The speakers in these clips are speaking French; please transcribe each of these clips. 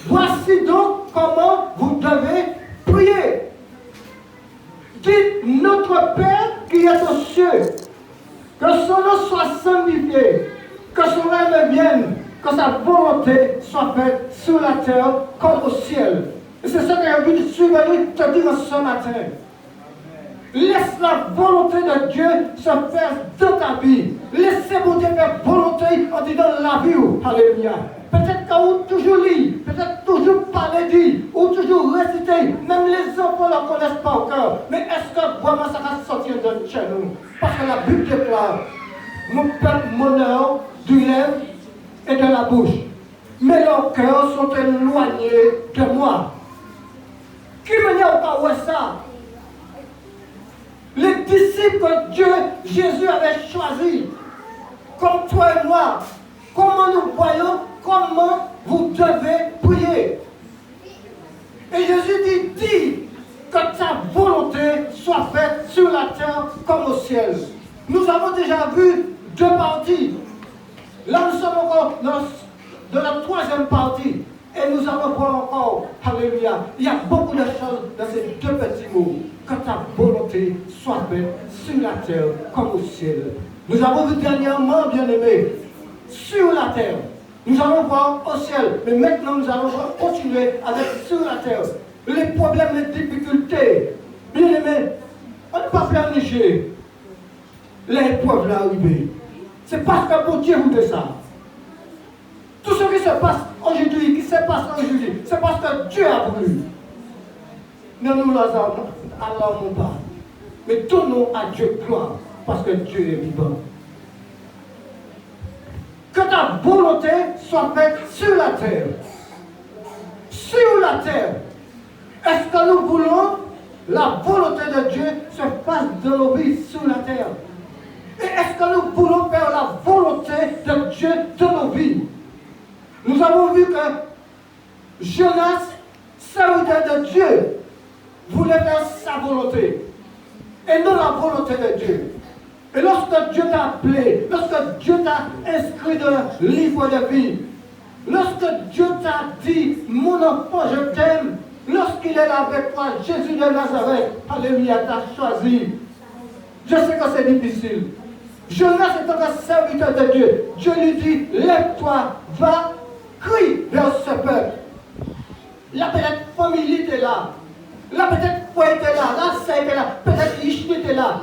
Voici donc comment vous devez prier. Dites, notre Père qui est aux cieux, que son nom soit sanctifié, que son règne vienne, que sa volonté soit faite sur la terre comme au ciel. Et c'est ce que j'ai voulu te dire ce matin. Laisse la volonté de Dieu se faire dans ta vie. Laissez mon Dieu faire volonté en disant la vie. Alléluia. Peut-être que vous toujours lire, peut-être toujours parler dire, ou toujours réciter, même les enfants ne connaissent pas encore. Mais est-ce que vraiment ça va sortir de chez nous? Parce que la Bible déclare, mon peuple m'honore du lèvre et de la bouche, mais leurs cœurs sont éloignés de moi. Qui me dit encore ça? Les disciples que Dieu, Jésus avait choisis, comme toi et moi, comment nous voyons, comment vous devez prier. Et Jésus dit que ta volonté soit faite sur la terre comme au ciel. Nous avons déjà vu deux parties. Là, nous sommes encore dans la troisième partie. Et nous allons voir encore, alléluia, il y a beaucoup de choses dans ces deux petits mots. Que ta volonté soit faite sur la terre comme au ciel. Nous avons vu dernièrement, bien-aimés, sur la terre. Nous allons voir au ciel. Mais maintenant, nous allons continuer avec sur la terre. Les problèmes, les difficultés. Bien-aimés, on ne peut pas planifier les épreuves là arriver. C'est parce que bon Dieu voulait ça. Tout ce qui se passe aujourd'hui, qui se passe aujourd'hui, c'est parce que Dieu a voulu. Ne nous allons pas. Mais donnons à Dieu gloire, parce que Dieu est vivant. Que ta volonté soit faite sur la terre. Sur la terre. Est-ce que nous voulons la volonté de Dieu se fasse dans nos vies sur la terre? Et est-ce que nous voulons faire la volonté de Dieu dans nos vies? Nous avons vu que Jonas, serviteur de Dieu, voulait faire sa volonté et non la volonté de Dieu. Et lorsque Dieu t'a appelé, lorsque Dieu t'a inscrit dans le livre de vie, lorsque Dieu t'a dit, mon enfant, je t'aime, lorsqu'il est là avec toi, Jésus de Nazareth, alléluia, t'a choisi. Je sais que c'est difficile. Jonas est un serviteur de Dieu. Dieu lui dit, lève-toi, va, crie vers ce peuple. Là, peut-être famille était là. Là, peut-être foi était là. Là, ça était là. Peut-être Ishti était là.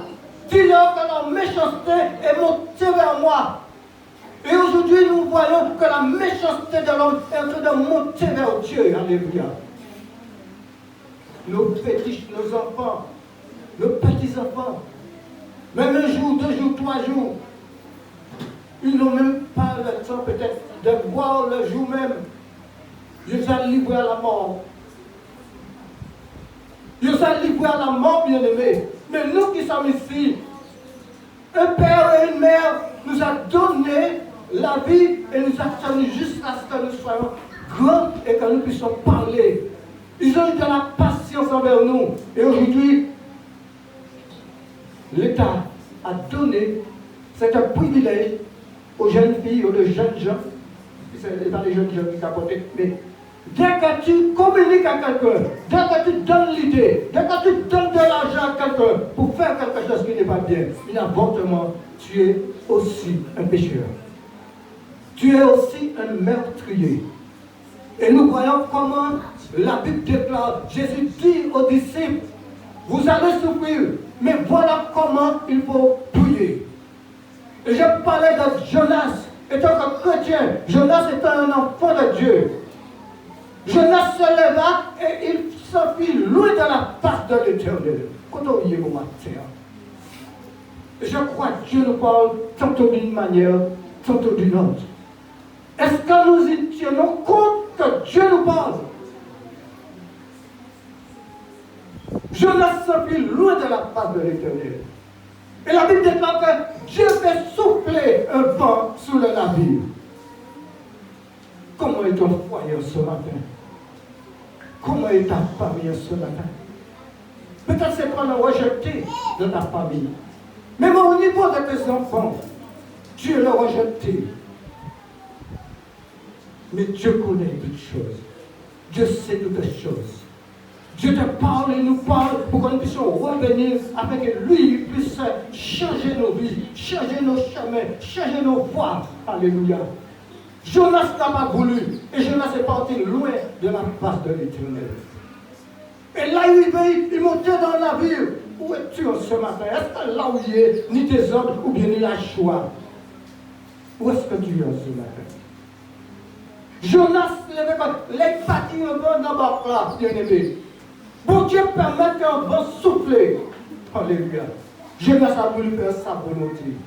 Dis-leur que la méchanceté est montée vers moi. Et aujourd'hui, nous voyons que la méchanceté de l'homme est en train de monter vers Dieu. Alléluia. Nos petits, nos enfants, nos petits-enfants, même un jour, 2 jours, 3 jours, ils n'ont même pas le temps peut-être de voir le jour même. Ils sont livrés à la mort. Ils sont livrés à la mort, bien-aimés. Mais nous qui sommes ici, un père et une mère nous a donné la vie et nous a tenu jusqu'à ce que nous soyons grands et que nous puissions parler. Ils ont eu de la patience envers nous. Et aujourd'hui, l'État a donné cet privilège aux jeunes filles, aux jeunes gens. Ce n'est pas les jeunes gens qui capotent, mais dès que tu communiques à quelqu'un, dès que tu donnes l'idée, dès que tu donnes de l'argent à quelqu'un pour faire quelque chose qui n'est pas bien, inavortement, tu es aussi un pécheur. Tu es aussi un meurtrier. Et nous voyons comment la Bible déclare, Jésus dit aux disciples, vous allez souffrir, mais voilà comment il faut prier. Et je parlais de Jonas, étant un chrétien, Jonas était un enfant de Dieu. Jonas se leva et il s'enfuit loin de la face de l'Éternel. Quand on y est au matin. Je crois que Dieu nous parle tantôt d'une manière, tantôt d'une autre. Est-ce que nous y tenons compte que Dieu nous parle? Jonas s'enfuit loin de la face de l'Éternel. Et la Bible déclare que Dieu fait souffler un vent sur le navire. Comment est ton foyer ce matin? Comment est ta famille ce matin? Peut-être c'est pas le rejeté de ta famille. Même au niveau de tes enfants, Dieu l'a rejeté. Mais Dieu connaît toutes choses. Dieu sait toutes les choses. Dieu te parle et nous parle pour que nous puissions revenir afin que lui puisse changer nos vies, changer nos chemins, changer nos voies. Alléluia. Jonas n'a pas voulu et Jonas est parti loin de la face de l'Éternel. Et là, il montait dans le navire. Où es-tu ce matin? Est-ce que là où il est, ni tes hommes ou bien ni la joie? Où est-ce que tu es ce matin? Jonas, les bâtis en bon dans la place, bien-aimé. Bon Dieu permet qu'un vent souffle. Alléluia. Jonas a voulu faire sa volonté.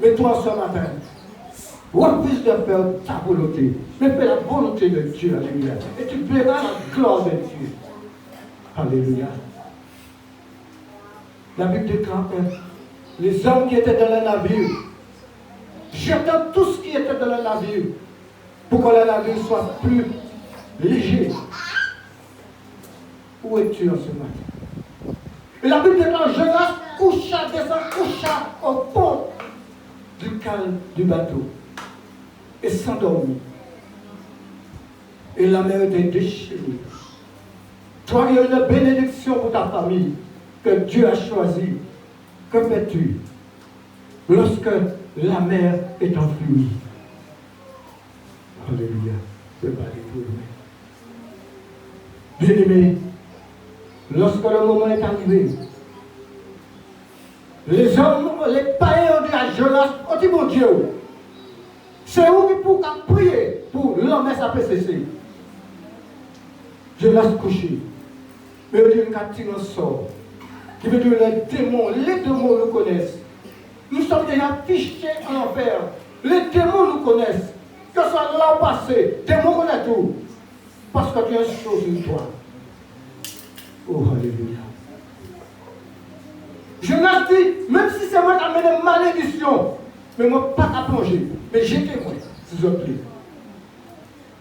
Mais toi ce matin, refuse de faire ta volonté. Mais fais la volonté de Dieu. Alléluia. Et tu verras la gloire de Dieu. Alléluia. La Bible déclare que les hommes qui étaient dans le navire jetaient tout ce qui était dans le navire pour que le navire soit plus léger. Où es-tu en ce matin? Et la Bible déclare Jonas coucha au fond du calme du bateau et s'endormit. Et la mer était déchirée. Toi, il y a une bénédiction pour ta famille que Dieu a choisie. Que fais-tu lorsque la mer est en fluide? Alléluia. Je ne vais pas détourner. Bien-aimé, lorsque le moment est arrivé, les hommes, les païens ont dit à Jonas, on dit mon Dieu, c'est où qui pour prier pour l'homme et sa cesser. Jonas couché. Mais on dit qu'il tire un sort. Qui veut dire les démons nous connaissent. Nous sommes déjà fichés en enfer. Les démons nous connaissent. Que ce soit là ou passé, les démons connaissent tout. Parce que tu as une chose en toi. Oh, alléluia. Jonas dit, même si c'est moi qui amène une malédiction, mais moi pas à plonger, mais jetez-moi, s'il vous plaît.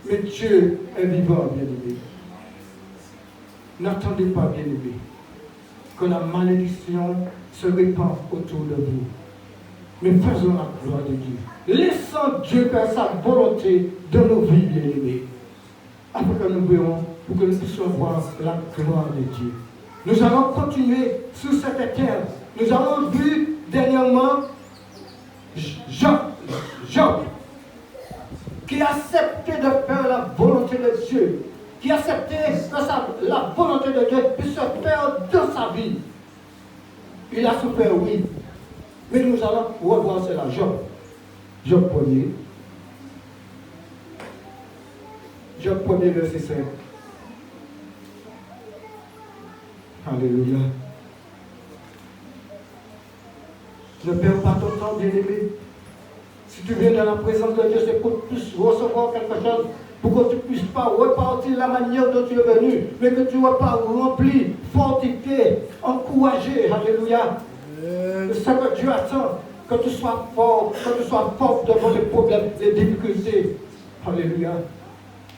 Mais Dieu est vivant, bien-aimé. N'attendez pas, bien-aimé, que la malédiction se répand autour de vous. Mais faisons la gloire de Dieu. Laissons Dieu faire sa volonté dans nos vies, bien-aimés. Afin que nous verrons, pour que nous puissions voir la gloire de Dieu. Nous allons continuer sur cette terre. Nous avons vu dernièrement Job, qui a accepté de faire la volonté de Dieu, qui a accepté que la volonté de Dieu puisse se faire dans sa vie. Il a souffert, oui. Mais nous allons revoir cela. Job 1er. Job 1er, verset 5. Alléluia. Ne perds pas ton temps, bien-aimé. Si tu viens dans la présence de Dieu, c'est pour que tu puisses recevoir quelque chose, pour que tu ne puisses pas repartir la manière dont tu es venu, mais que tu ne sois pas rempli, fortifié, encouragé. Alléluia. C'est ce que Dieu attend, que tu sois fort, devant les problèmes, les difficultés. Alléluia.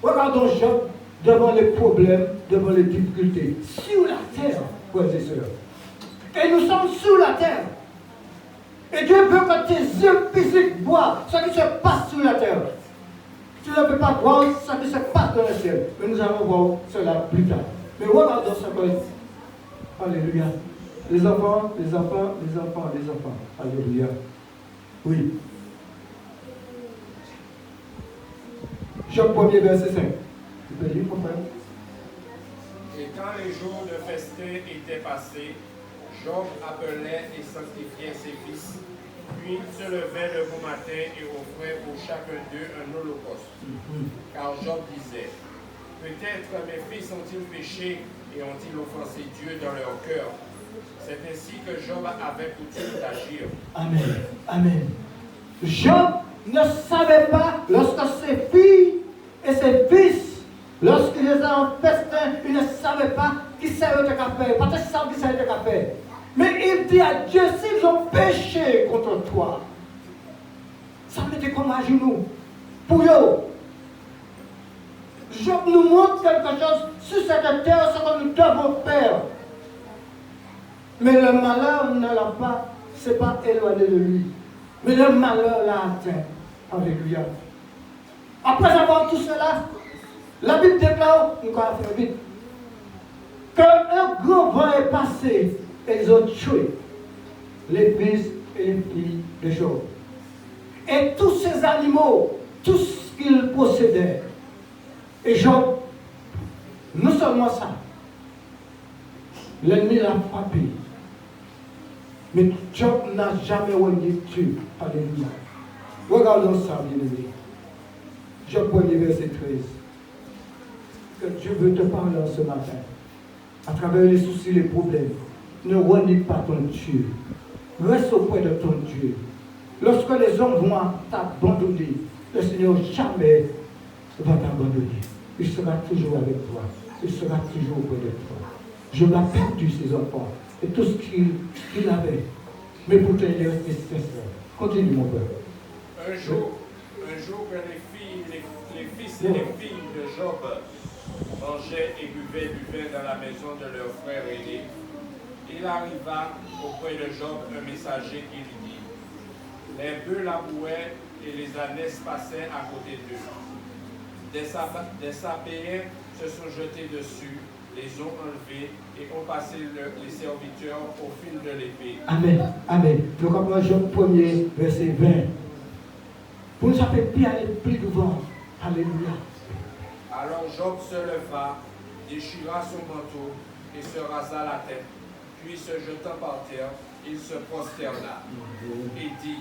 Regardons Job devant les problèmes, devant les difficultés. Sur la terre, frères et sœurs. Et nous sommes sur la terre. Et Dieu veut que tes yeux physiques voient ce qui se passe sur la terre. Tu ne peux pas voir ce qui se passe dans le ciel. Mais nous allons voir cela plus tard. Mais regardons ce que... Alléluia. Les enfants. Alléluia. Oui. Job 1er, verset 5. Tu peux lire, mon frère? Et quand les jours de festin étaient passés, Job appelait et sanctifiait ses fils. Puis il se levait le bon matin et offrait pour chacun d'eux un holocauste. Car Job disait, peut-être mes fils ont-ils péché et ont-ils offensé Dieu dans leur cœur. C'est ainsi que Job avait coutume d'agir. Amen. Amen. Job ne savait pas lorsque ses filles et ses fils, lorsqu'ils étaient en festin, ils ne savaient pas qui savait qu'à faire. Pas de savoir qui savait qu'à faire. Mais il dit à Dieu, s'ils ont péché contre toi, ça mettait comme à genoux. Pour eux. Job nous montre quelque chose sur cette terre, ce que nous devons faire. Mais le malheur ne l'a pas, c'est pas éloigné de lui. Mais le malheur l'a atteint. Alléluia. Après avoir tout cela, La Bible déclare, nous allons faire vite, qu'un grand vent est passé et ils ont tué les fils et les filles de Job. Et tous ces animaux, tout ce qu'ils possédaient. Et Job, non seulement ça, l'ennemi l'a frappé. Mais Job n'a jamais renié Dieu. Alléluia. Regardons ça, bien-aimé. Job 1er, verset 13. Que Dieu veut te parler ce matin. À travers les soucis, les problèmes. Ne renie pas ton Dieu. Reste auprès de ton Dieu. Lorsque les hommes vont t'abandonner, le Seigneur jamais va t'abandonner. Il sera toujours avec toi. Il sera toujours auprès de toi. Je l'ai perdu, ses enfants, et tout ce qu'il avait. Mais pourtant, il est resté sincère. Continue, mon père. Un jour que les fils et les filles de Job mangeaient et buvaient du vin dans la maison de leur frère aîné, il arriva auprès de Job un messager qui lui dit: les bœufs labouaient et les ânesses passaient à côté d'eux. Des Sabéens se sont jetés dessus, les ont enlevés et ont passé les serviteurs au fil de l'épée. Amen. Amen. Donc, après Job 1er, verset 20. Pour nous appeler plus aller plus devant. Alléluia. Alors Job se leva, déchira son manteau et se rasa la tête. Puis se jetant par terre, il se prosterna et dit: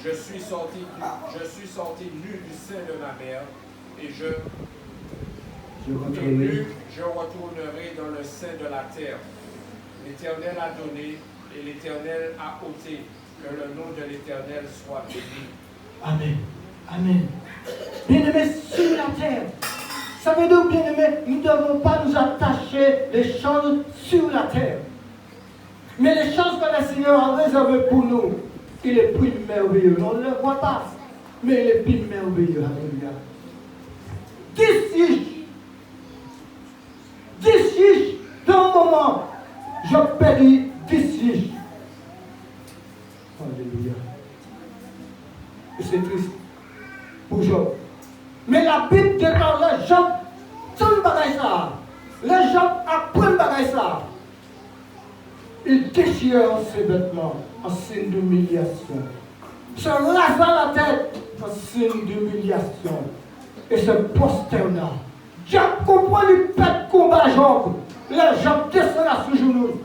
je suis sorti nu du sein de ma mère, et je retournerai dans le sein de la terre. L'Éternel a donné et l'Éternel a ôté. Que le nom de l'Éternel soit béni. Amen. Amen. Bien-aimés, sur la terre. Ça veut dire, bien-aimés, nous ne devons pas nous attacher les choses sur la terre. Mais les choses que le Seigneur a réservées pour nous, il est plus merveilleux. On ne le voit pas, mais il est plus merveilleux. Alléluia. D'ici, dans un moment, je perdis d'ici. Alléluia. Et c'est triste pour Job. Mais la Bible déclare les Job, tout le bagage ça. Les Job apprennent le bagage ça. Il déchire ses vêtements en signe d'humiliation. Se rasa la tête en signe d'humiliation. Et se prosterna. Job comprend le pète combat Job. Les Job descendent sous genoux.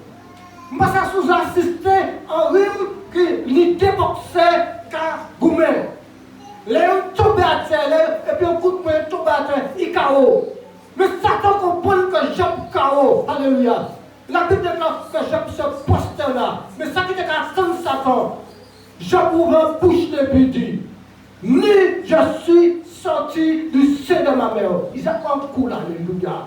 Moi, ça sous assisté en rime qui lui déboxait car goumé. Les gens tombent à terre, et puis on coup de poing tombe à terre, il KO. Mais Satan comprend que Job KO. Alléluia. La Bible déclare que Job se prosterna. Mais ça qui était sans Satan, Job ouvre bouche de dit: ni je suis sorti du sein de ma mère. Il a un coup là, alléluia.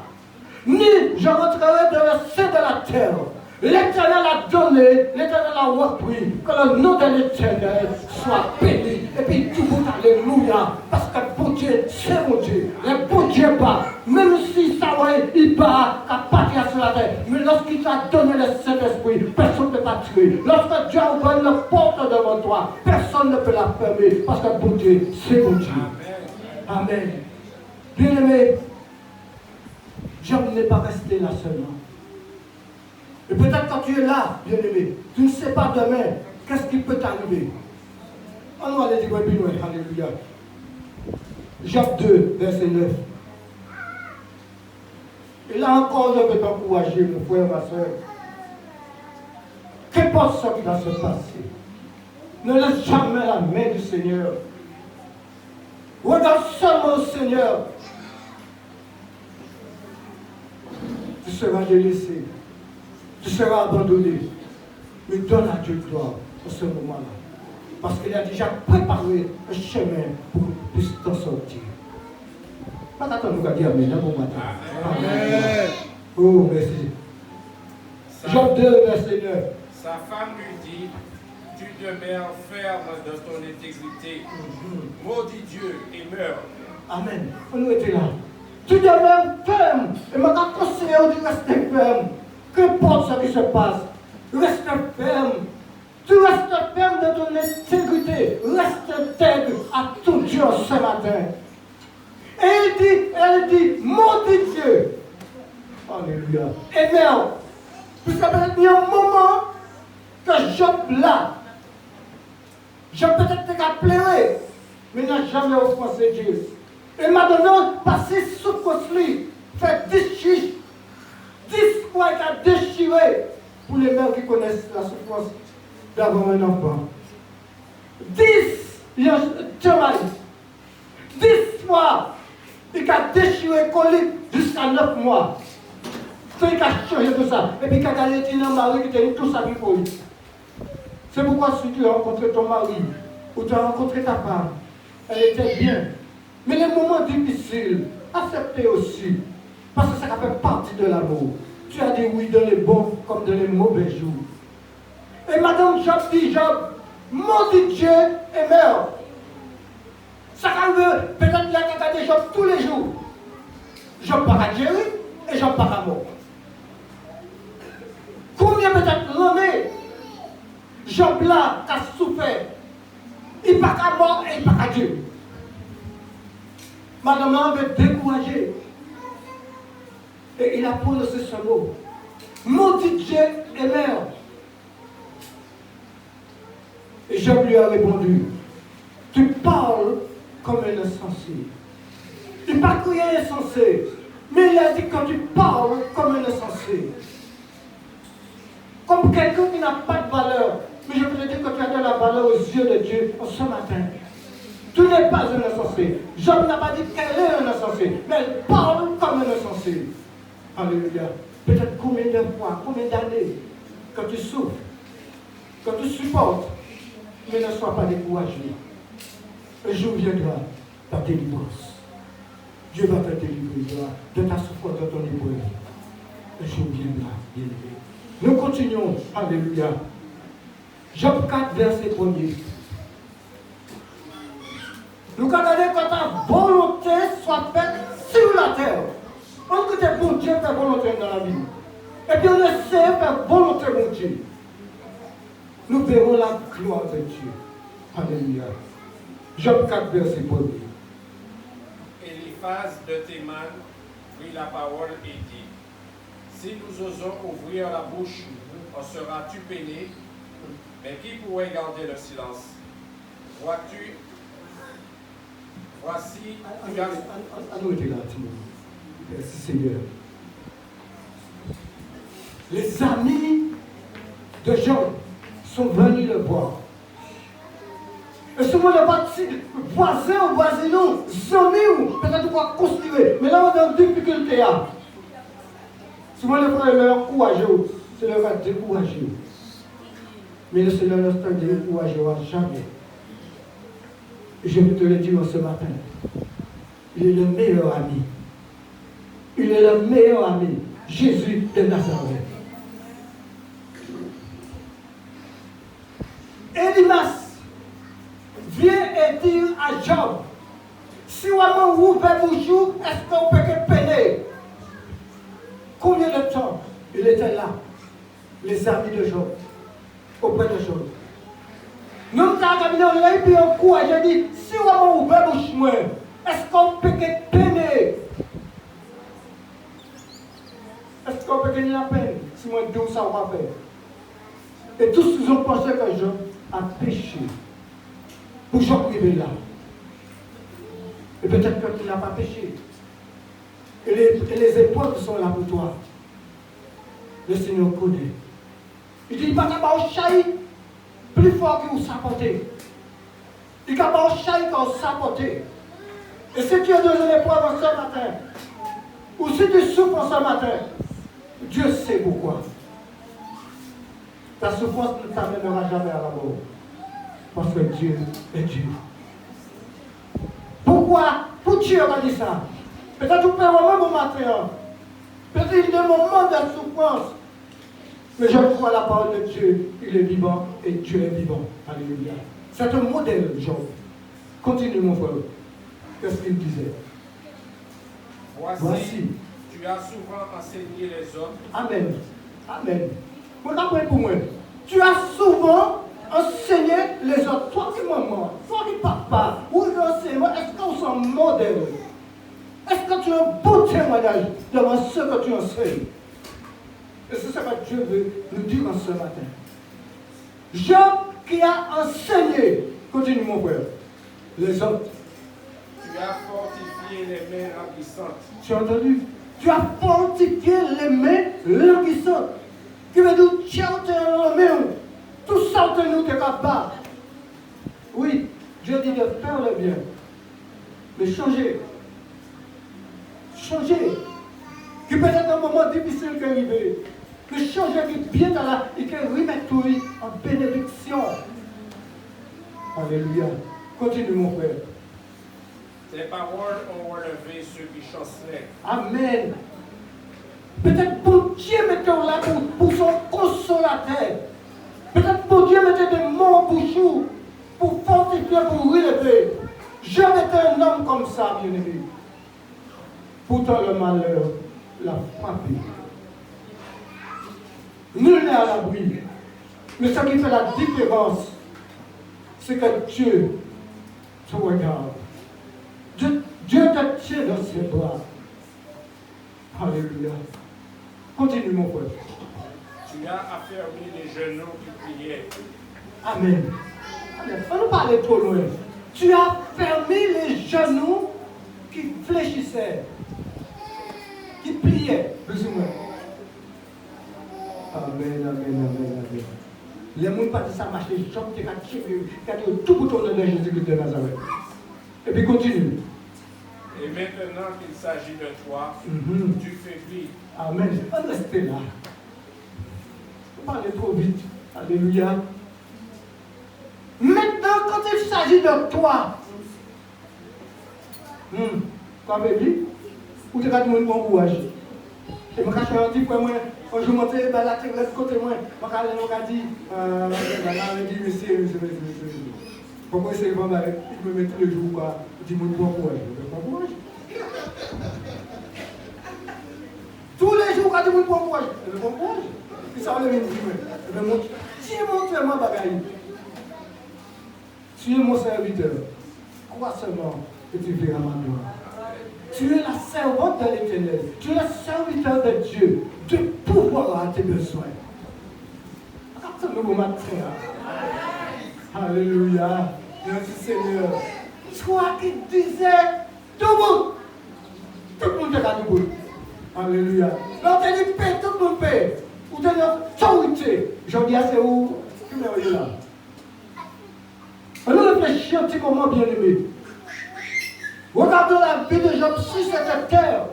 Ni je rentrerai dans le sein de la terre. L'Éternel a donné, l'Éternel a repris, que le nom de l'Éternel soit béni. Et puis tout le monde, alléluia, parce que bon Dieu, c'est mon Dieu. Le bon Dieu bat, même si ça va, il bat, qu'à partir sur la terre. Mais lorsqu'il t'a donné le Saint-Esprit, personne ne peut pas tuer. Lorsque Dieu a ouvert la porte devant toi, personne ne peut la fermer, parce que bon Dieu, c'est mon Dieu. Amen. Amen. Bien-aimé, Job n'est pas resté là seulement. Et peut-être quand tu es là, bien-aimé, tu ne sais pas demain qu'est-ce qui peut t'arriver. On va aller dire, alléluia. Job 2, verset 9. Et là encore, je veux t'encourager, mon frère, ma soeur. Qu'importe ce qui va se passer, ne laisse jamais la main du Seigneur. Regarde seulement au Seigneur. Tu seras délaissé. Tu seras abandonné. Mais donne à Dieu gloire à ce moment-là. Parce qu'il a déjà préparé un chemin pour que tu puisses t'en sortir. Pas d'attendre nous à dire Amen, bon matin. Amen. Oh, merci. Job 2, verset 9. Sa femme lui dit: tu demeures ferme dans ton intégrité. Maudit Dieu et meurs. Amen. On nous était là. Tu demeures ferme. Et maintenant, conseiller de rester ferme. Qu'importe ce qui se passe, reste ferme. Tu restes ferme dans ton intégrité. Reste intègre à ton Dieu ce matin. Et elle dit, maudit Dieu. Alléluia. Et merde, puisqu'il y a un moment que Job là, Job peut-être t'a pleuré, mais n'a jamais offensé Dieu. Et maintenant, passer sous lui, fait 10 chiches, 10 fois qu'il a déchiré pour les mères qui connaissent la souffrance d'avoir un enfant. 10, il y a 10 fois, il a déchiré colique jusqu'à 9 mois. C'est qu'il a changé tout ça. Et puis il a allé dire à un mari qui était tout ça pour lui. C'est pourquoi si tu as rencontré ton mari, ou tu as rencontré ta femme, elle était bien. Mais les moments difficiles, acceptez aussi. Parce que ça fait partie de l'amour. Tu as dit oui dans les bons comme dans les mauvais jours. Et Madame Job dit, Job, maudit Dieu et meurt. Ça veut peut-être qu'il a regardé Job tous les jours. Job par à Jéry et Job par à mort. Combien peut-être l'année Job là a souffert. Il part à mort et il part à Dieu. Madame veut décourager. Et il a prononcé ce mot. Maudit Dieu et meurt. Et Job lui a répondu, tu parles comme un insensé. Il n'a pas crié insensé, mais il a dit que tu parles comme un insensé. Comme quelqu'un qui n'a pas de valeur. Mais je peux te dire que tu as de la valeur aux yeux de Dieu ce matin. Tu n'es pas un insensé. Job n'a pas dit qu'elle est un insensé, mais elle parle comme un insensé. Alléluia. Peut-être combien de fois, combien d'années que tu souffres, que tu supportes, mais ne sois pas découragé. Un jour viendra ta délivrance. Dieu va te délivrer de ta souffrance, de ton épreuve. Un jour viendra, bien-aimé. Nous continuons. Alléluia. Job 4, verset 1er. Nous regardons quand ta volonté soit faite sur la terre. On que tes bon Dieu fait volonté dans la vie. Et puis on essaie de faire volonté, mon Dieu. Nous verrons la gloire de Dieu. Alléluia. Job 4, verset 1er. Eliphaz de Théman prit la parole et dit, si nous osons ouvrir la bouche, en seras-tu peiné? Mais qui pourrait garder le silence? Vois-tu, voici, tu as... Arrêtez là, merci Seigneur. Les amis de Job sont venus le voir. Et souvent, les voisins ou voisinons, amis ou peut-être quoi construire. Mais là, on est en difficulté. Souvent, les frères leur courageux, c'est leur va décourager. Mais le Seigneur ne se découragera jamais. Et je vais te le dire ce matin. Il est le meilleur ami. Il est le meilleur ami. Jésus de Nazareth. Elimas vient et dit à Job, si on ouvre le bouchon, est-ce qu'on peut que peiner? Combien de temps il était là, les amis de Job, auprès de Job. Nous avons caminé là et puis on court, j'ai dit, si on ouvre le bouchon, est-ce qu'on peut que peiner? Est-ce qu'on peut gagner la peine si moi je dis ça, on va faire? Et tous ils ont pensé que Job a péché. Pour Job arriver là. Et peut-être que tu n'as pas péché. Et les épreuves sont là pour toi. Le Seigneur connaît. Il dit, il va pas chahi plus fort que vous supportez. Il va pas chahi que vous supportez. Et si tu es dans une épreuve ce matin, ou si tu souffres ce matin, Dieu sait pourquoi. Ta souffrance ne t'amènera jamais à la mort. Parce que Dieu est Dieu. Pourquoi? Pour Dieu on a dit ça. Peut-être que tu peux vraiment mon matin. Peut-être qu'il y a des moments de souffrance. Mais je crois la parole de Dieu. Il est vivant et Dieu est vivant. Alléluia. C'est un modèle, Job. Continue mon frère. Qu'est-ce qu'il disait? Voici, tu as souvent enseigné les autres. Amen. Amen. Pour moi. Tu as souvent enseigné les autres. Toi qui maman, toi qui papa, ou l'enseignement, est-ce qu'on s'en modèle? Est-ce que tu as un bon témoignage devant ce que tu enseignes? Et c'est ça que Dieu veut nous dire en ce matin. Job qui a enseigné, continue mon frère, les autres. Tu as fortifié les mains languissantes. Tu as entendu? Tu as fortifié les mains languissantes. Qui veut dire, tu as dans la main, tout ça de nous t'es capable. Oui, Dieu dit de faire le bien. Mais changer. Changer. Qui peut être un moment difficile qui arrive. Mais changer qui bien dans la. Et qui remettre tout en bénédiction. Alléluia. Continue mon frère. Tes paroles ont relevé ceux qui chancelaient. Amen. Peut-être pour Dieu mettait là pour son consolateur. Peut-être pour Dieu mettait des mots pour vous, pour fortifier, pour relever. Je mettais un homme comme ça, bien aimé. Pourtant le malheur l'a frappé. Nul n'est à l'abri. Mais ce qui fait la différence, c'est que Dieu te regarde. Dieu te tient dans ses bras. Alléluia. Continue mon frère. Tu as affermi les genoux qui priaient. Amen. Amen. On nous parle trop loin. Tu as fermé les genoux qui fléchissaient, qui pliaient, plus ou moins. Amen, amen, amen, amen. Les gens qui ça marche, les gens qui ont tout pour tourner de Jésus-Christ de Nazareth. Et puis continue. Et maintenant qu'il s'agit de toi, tu faiblis. Amen. On reste là. On parle trop vite. Alléluia. Maintenant, quand il s'agit de toi, quoi, baby? Ou tu as dit mon courage? Et je suis un petit peu moins. Quand je monte la tête de côté, moi, je dis, monsieur. Pourquoi c'est vraiment, il me met tous les jours, quoi? Je dis mon courage. Tous les jours, quand je dis mon courage, le bon courage. Et ça, on le met dit, si montre-moi bagaille. Tu es mon serviteur. Crois seulement que tu verras ma gloire. Tu es la servante de l'Éternel. Tu es le serviteur de Dieu. De pouvoir à tes besoins. Attends le matin. Alléluia. Merci Seigneur. Toi qui disais debout. Tout le monde est là debout. Alléluia. Quand tu dis paix, tout le monde paix. Ou tu as autorité. Je dis à c'est où? Tu me là. Alors réfléchis un petit moment, bien aimé. Regardons la vie de Job sur cette terre.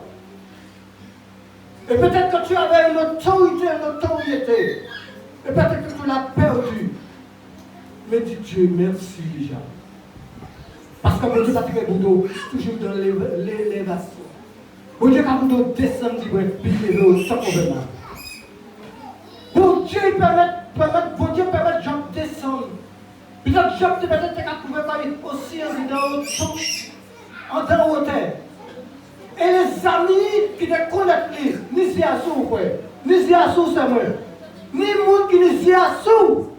Et peut-être que tu avais une autorité. Et peut-être que tu l'as perdue. Mais dis Dieu merci déjà. Parce que mon Dieu va faire boudou toujours dans l'élévation. Mon Dieu va boudou descendre du puis sans problème. Bon Dieu permet Job de descendre. Peut-être Job peut-être pouvait pas aussi en hauteur. Et les amis qui te connaissent, ni si à sous, ni si à sous, c'est moi. Ni monde qui ni si à sous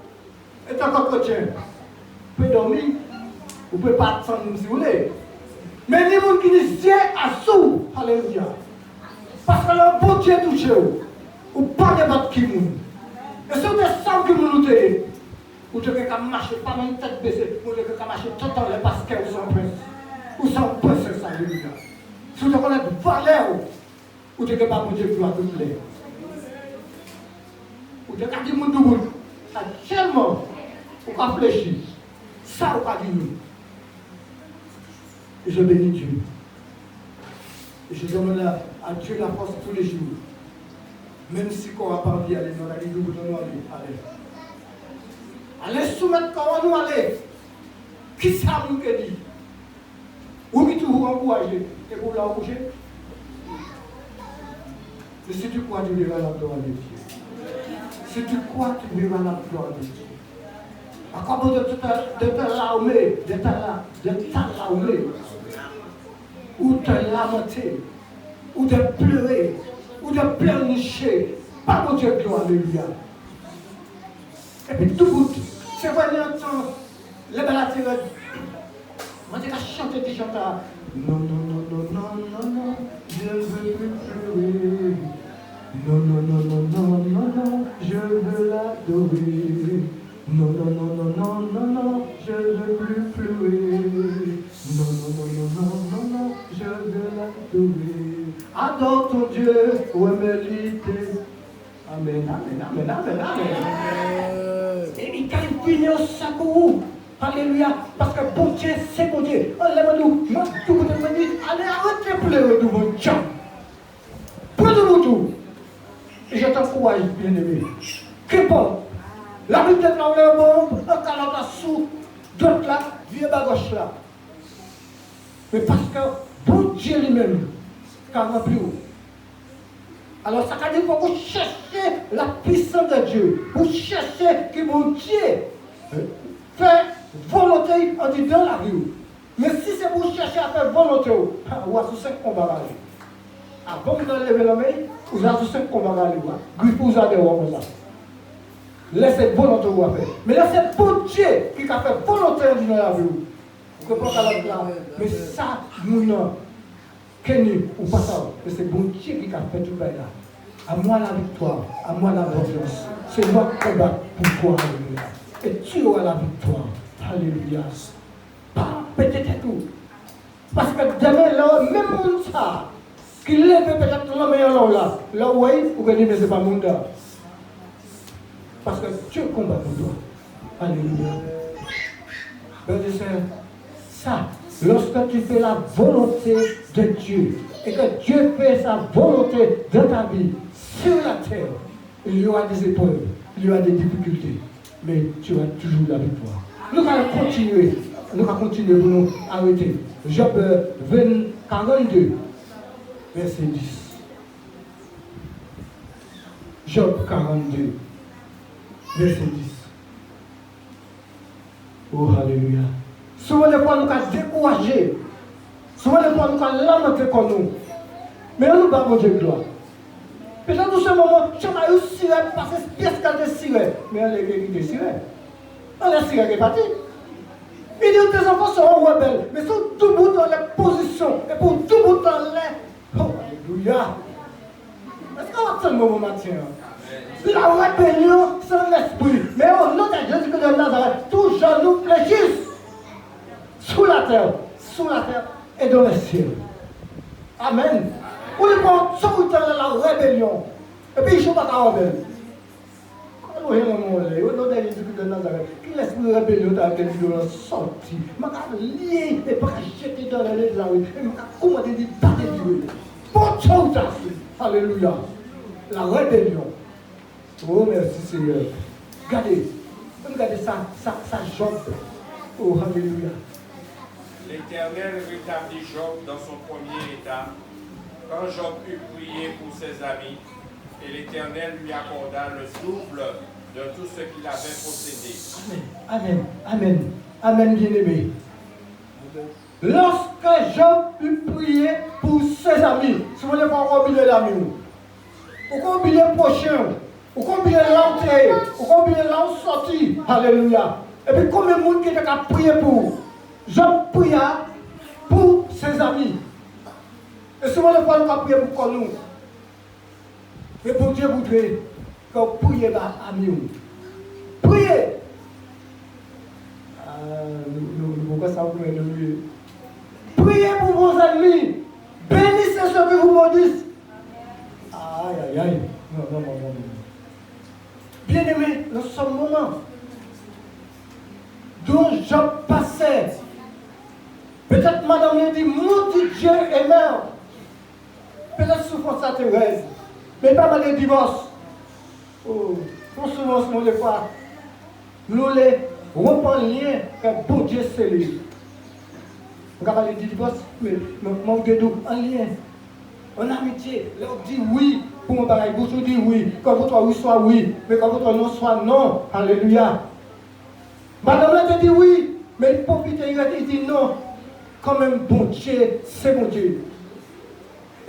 est encore chrétien. Vous pouvez dormir, vous pouvez pas attendre si vous voulez. Mais ni monde qui ni si à sous, alléluia. Parce que le bon Dieu touche ou pas de battre qui moun. Et si vous êtes sans qui moun noté, vous devez marcher pas même tête baissée, vous devez marcher tout le temps parce que vous sont prince. Vous sont princesse, alléluia. Si vous avez une valeur, vous devez pas vous dire gloire toute l'air. Vous devez dire mon double. Actuellement, vous réfléchissez. Ça, vous avez dit nous. Et je bénis Dieu. Et je demande à Dieu la force tous les jours. Même si on n'a pas envie d'aller dans la vie, nous allons aller. Allez soumettre comment nous aller. Qui ça nous dit? Ou qui toujours encouragé et pour l'encourager. Mais si tu crois, tu verras la gloire de Dieu. Si tu crois, tu verras la gloire de Dieu. À propos de t'armer, ou te lamenter, ou de pleurer, ou de pleurnicher, pas mon Dieu, gloire, alléluia. Et puis tout bout, c'est vrai, les belles attirées. Moi, je vais chanter des chanteurs. Non, non, non, non, non, non, non. je ne veux plus pleurer. Non, non, non, non, non, non, non, je veux l'adorer. Non, non, non, non, non, non, non, je ne veux plus pleurer. Non, non, non, non, non, non, non, je veux l'adorer. Adore ton Dieu, ouais, mérité. Amen, amen, amen, amen, amen. Et il finit au sac. Alléluia, parce que bon Dieu, c'est bon Dieu. Enlève-nous, moi, tout le monde me dit, allez, arrêtez de pleurer de mon Dieu. Prenez-vous tout. Et je t'encourage, bien-aimé. Qu'importe. La vie peut-être là, le bon, un calme là sous, d'autres là, vieux bas gauche là. Mais parce que bon Dieu lui-même, car rempli où. Alors ça veut dire qu'il faut vous chercher la puissance de Dieu. Vous cherchez que mon Dieu fait volonté en dit dans la vie. Mais si c'est pour chercher à faire volonté, vous avez 5 combats. Avant que vous enlevez la main, vous avez 5 combats. Grippe vous avez comme ça. Laissez volonté vous faire. Mais là c'est pour Dieu qui a fait volonté en dit dans la vie. Vous comprenez là? Mais ça, nous non. Kenny ou pas ça, mais c'est bon Dieu qui a fait tout ça. À moi la victoire, à moi la vengeance. C'est moi qui combat pour toi, alléluia. Et tu auras la victoire, alléluia. Pas peut-être tout. Parce que demain, là, même monde ça, qui lève peut-être la meilleure là, oui, vous allez dire, mais ce n'est pas monde. Parce que Dieu combat pour toi, alléluia. Frères et sœurs, ça, lorsque tu fais la volonté de Dieu, et que Dieu fait sa volonté dans ta vie, sur la terre, il y aura des épreuves, il y aura des difficultés, mais tu auras toujours la victoire. Nous allons continuer pour nous arrêter. Job 42, verset 10. Job 42, verset 10. Oh, alléluia. Souvent les fois nous sommes découragés. Souvent les fois nous sommes lamentés comme nous. Mais nous ne pas mon Dieu gloire. Peut-être dans ce moment, je n'ai eu sirène parce que c'est pièce qu'elle est sirène. Mais elle est guérie de sirène. Elle est sirène qui est partie. Il dit que tes enfants seront rebelles. Mais sont tout bout dans les positions. Et pour tout bout dans les. Oh, alléluia. Est-ce qu'on va attendre le moment matin? La rébellion, c'est l'esprit. Mais au nom de Jésus de Nazareth, tout jaloux fléchissent. Sous la terre et dans les cieux. Amen. Ou les gens sont dans la rébellion. Et puis ils ne sont pas rebelles. Quand nous avons au nom de Jésus de Nazareth, qui l'esprit de rébellion a été sorti. Je vais lier et pas jeter dans la rue. Et je vais commander des battes de Dieu. Pour tout à alléluia. La rébellion. Oh merci Seigneur. Regardez ça Job. Oh alléluia. L'Éternel rétablit Job dans son premier état, quand Job eut prié pour ses amis, et l'Éternel lui accorda le double de tout ce qu'il avait possédé. Amen, amen, amen, bien-aimé. Lorsque Job eut prié pour ses amis, si vous ne voulez pas oublier l'ami, vous pouvez oublier le prochain, vous pouvez oublier l'entrée, vous pouvez oublier l'ensortie, alléluia. Et puis combien de monde qui était à prier pour Job pria pour ses amis. Et souvent, les fois, nous avons prié pour nous. Et pour Dieu voudrait qu'on prie pour amis. Priez. Nous pouvons savoir mieux. Priez pour vos amis. Bénissez ceux qui vous maudissent. Aïe, aïe, aïe. Non. Bien-aimés, dans ce moment dont Job passait, peut-être madame lui dit, maudit Dieu est mort. Peut-être souffrance à Thérèse. Mais pas mal de divorce. Oh, non souvent, les fois, nous les reprenons lien que bon Dieu c'est lui. On va parler de divorce, mais manque de doute, en lien, en amitié. Là, on dit oui pour mon pareil. Vous dit oui. Quand votre oui soit oui, mais quand votre non soit non. Alléluia. Madame là te dit oui, mais il profite, il dit non. Quand même, bon Dieu, c'est mon Dieu.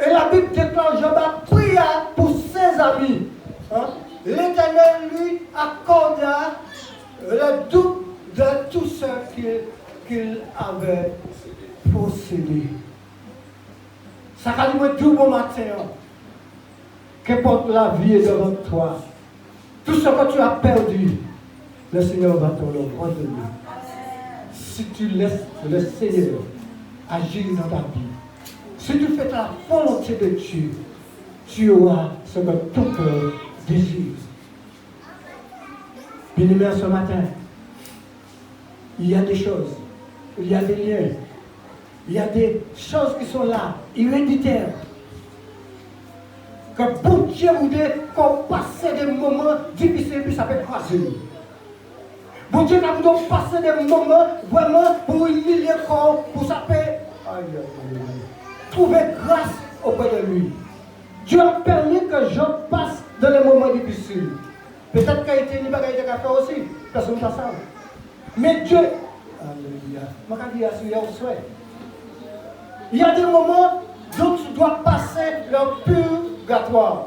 Et la Bible déclare, Job a prié pour ses amis. Hein? L'Éternel lui accorda le double de tout ce qu'il avait possédé. Ça qu'a dit moi tout bon matin. Qu'importe la vie est devant toi. Tout ce que tu as perdu, le Seigneur va te le redonner. Si tu laisses le Seigneur agir dans ta vie, si tu fais la volonté de Dieu, tu auras ce que ton cœur désire. Bien-aimé, ce matin, il y a des choses, il y a des liens, il y a des choses qui sont là, héréditaires. Que bon Dieu voudrait qu'on passe des moments difficiles, puis ça peut croiser. Bon Dieu a voulu passer des moments vraiment pour humilier le corps, pour ça peut trouver grâce auprès de lui. Dieu a permis que je passe dans les moments difficiles. Peut-être qu'il y a été une bagaille de café aussi, personne ne sait ça. Mais Dieu, alléluia, je vais dire à ce souhait. Il y a des moments dont tu dois passer le purgatoire.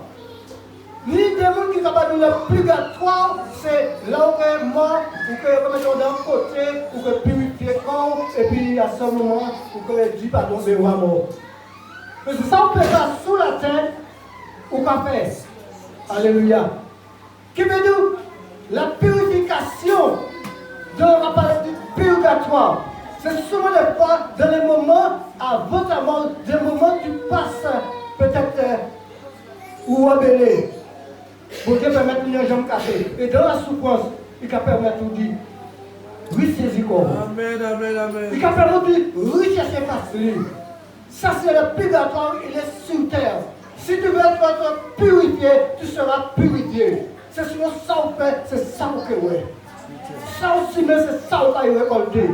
Ni des gens qui sont capables de le purgatoire, c'est là où on est mort, ou que on est d'un côté, ou que purifier le corps, et puis à ce moment, ou que dit pardon de roi mort. Mais c'est ça qu'on peut faire sous la terre, ou qu'on fait. Alléluia. Qui veut dire la purification de la parole du purgatoire. C'est souvent des fois, dans les moments avant ta mort, des moments où tu passes peut-être ou rebellé. Pour Dieu permettre une jambe cassée. Et dans la souffrance, il peut permettre de dire, oui, saisis quoi. Amen, amen, amen. Il peut permettre de dire, oui, chercher facile. Ça, c'est le purgatoire, il est sur terre. Si tu veux être purifié, tu seras purifié. C'est souvent ça qu'on fait, c'est ça qu'on fait. Ça aussi, mais c'est ça qu'on a récolté.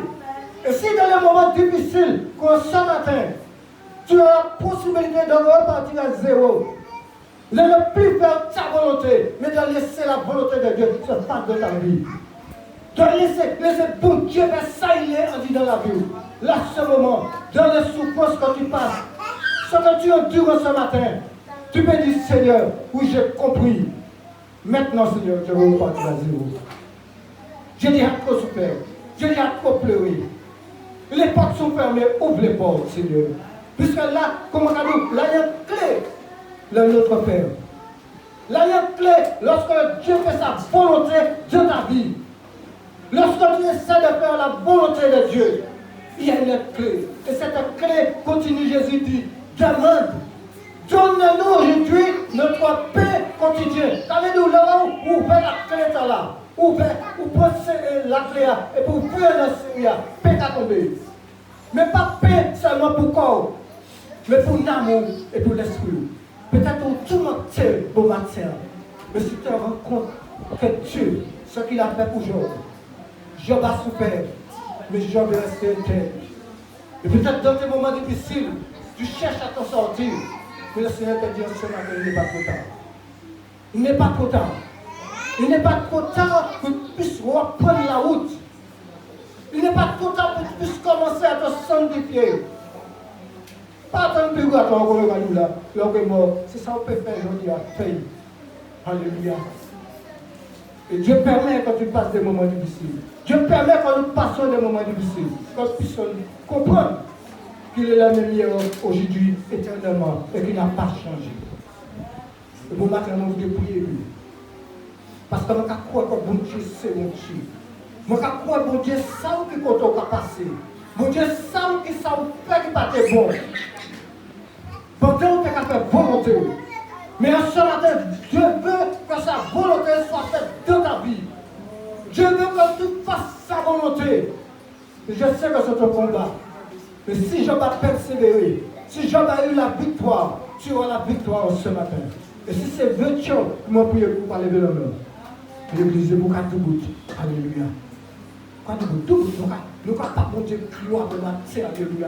Et si dans les moments difficiles, comme ce matin, tu as la possibilité de repartir à zéro, de ne plus faire ta volonté, mais de laisser la volonté de Dieu se faire dans ta vie. De laisser bon Dieu faire ça, il est en dans la vie. Là, ce moment, dans les souffrances que tu passes, ce que tu endures ce matin, tu peux dire, Seigneur, oui, j'ai compris. Maintenant, Seigneur, je vais repartir à zéro. J'ai déjà trop souffert. J'ai déjà trop pleuré. Les portes sont fermées, ouvre les portes, Seigneur. Puisque là, comme on a dit, là, il y a une clé de notre Père. Là, il y a une clé lorsque Dieu fait sa volonté dans ta vie. Lorsque tu essaies de faire la volonté de Dieu, il y a une clé. Et cette clé, continue Jésus dit, demande. Donne-nous aujourd'hui notre paix quotidienne. Qu'avez-vous là où ouvre la clé là? Ouvre la clé et pour ouvrir la Syria, paix à tomber. Mais pas paix seulement pour le corps, mais pour l'amour et pour l'esprit. Peut-être au tout matin, bon matin, mais si tu te rends compte que Dieu, ce qu'il a fait pour Job, Job a souffert, mais Job est resté intègre. Et peut-être dans tes moments difficiles, tu cherches à t'en sortir, mais le Seigneur te dit en ce matin, il n'est pas trop tard. Il n'est pas trop tard. Il n'est pas trop tard pour que tu puisses reprendre la route. Il n'est pas trop tard pour que tu puisses commencer à te sanctifier. Pas tant de purgatoire comme le galou là, l'homme est mort. C'est ça qu'on peut faire aujourd'hui à faire. Alléluia. Et Dieu permet que tu passes des moments difficiles. Dieu permet que nous passions des moments difficiles. Que tu puisses comprendre qu'il est la même hier, aujourd'hui, éternellement, et qu'il n'a pas changé. Et pour matin, nous devons prier lui. Parce que je crois que bon Dieu, c'est mon Dieu. Je crois que bon Dieu, ça qui compte à passer. Bon Dieu, ça qui ça fait qui pas bon. Bon Dieu, on peut faire volonté. Mais en ce matin, Dieu veut que sa volonté soit faite dans ta vie. Dieu veut que tu fasses sa volonté. Et je sais que c'est un combat. Mais si Job a persévéré, si Job a eu la victoire, tu auras la victoire ce matin. Et si c'est 20 choses, moi prier pour parler de l'homme. L'église est pour tout bout. Alléluia. Quand tout bout, nous ne pouvons pas monter plus loin de la terre. Alléluia.